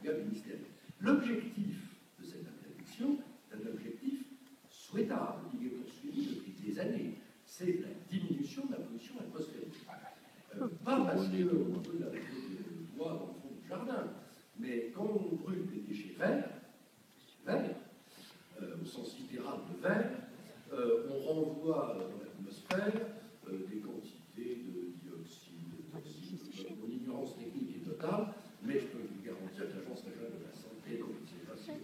cas ministériel. L'objectif de cette interdiction est un objectif souhaitable, il est poursuivi depuis des années. C'est la diminution de la pollution atmosphérique. Pas parce qu'on brûle avec le bois dans le fond du jardin, mais quand on brûle des déchets verts, au sens littéral de verre, on renvoie dans l'atmosphère des quantités de dioxyde, de toxines. Mon ignorance technique est totale, mais je peux vous garantir que l'Agence régionale de la santé, comme c'est facile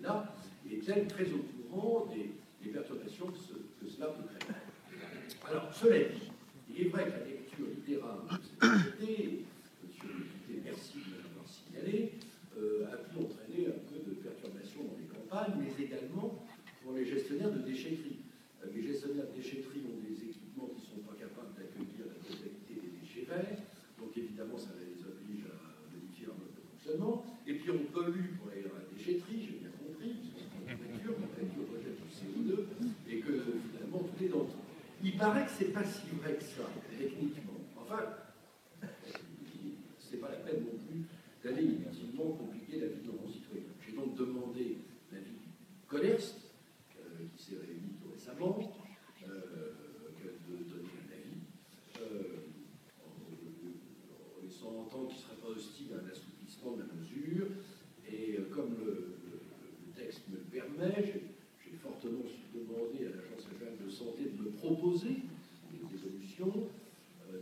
là, est-elle très au courant des perturbations que cela peut créer. Alors, cela dit, il est vrai que la lecture littérale de cette société, M. le député, merci de l'avoir signalé, a pu entraîner un peu de perturbation dans les campagnes, mais également pour les gestionnaires de déchetterie. Les gestionnaires de déchetterie ont des équipements qui ne sont pas capables d'accueillir la totalité des déchets verts, donc évidemment ça les oblige à modifier leur mode de fonctionnement. Et puis on pollue pour aller dans la déchetterie, j'ai bien compris, puisqu'on prend la nature rejette du CO2, et que finalement tout est dans tout. Il paraît que c'est pas si vrai que ça, techniquement. Enfin, c'est pas la peine non plus d'aller inutilement compliquer la vie de nos concitoyens. J'ai donc demandé l'avis du CONERST, qui s'est réuni tout récemment, de donner un avis, en laissant entendre qu'il ne serait pas hostile à un assouplissement de la mesure. Et comme le texte me le permet, j'ai fortement demandé à l'Agence régionale de santé de me proposer des évolutions.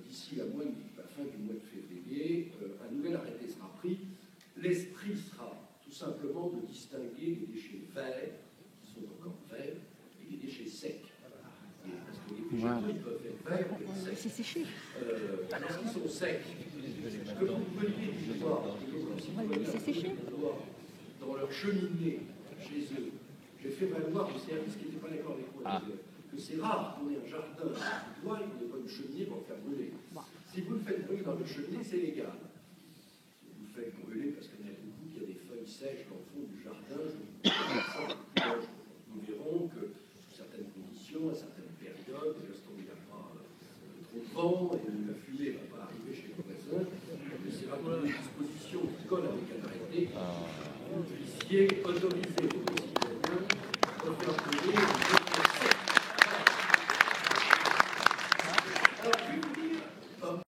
D'ici la fin du mois de février, un nouvel arrêté sera pris. L'esprit sera tout simplement de distinguer les déchets verts, qui sont encore verts, et les déchets secs. Parce que les déchets peuvent être verts ou être secs. C'est séché. Lorsqu'ils sont secs, que vous veniez de voir, dans leur cheminée chez eux, j'ai fait valoir au service qui n'était pas d'accord avec moi, que c'est rare qu'on ait un jardin du bois et qu'on n'ait pas une cheminée pour le faire brûler. Si vous le faites brûler dans le cheminée, c'est légal. Si vous le faites brûler parce qu'il y en a beaucoup, qu'il y a des feuilles sèches dans le fond du jardin, nous verrons que sous certaines conditions, à certaines périodes, lorsqu'il n'y a pas trop de vent et la fumée ne va pas arriver chez le voisin, c'est vraiment une disposition qui colle avec un arrêté que vous puissiez autoriser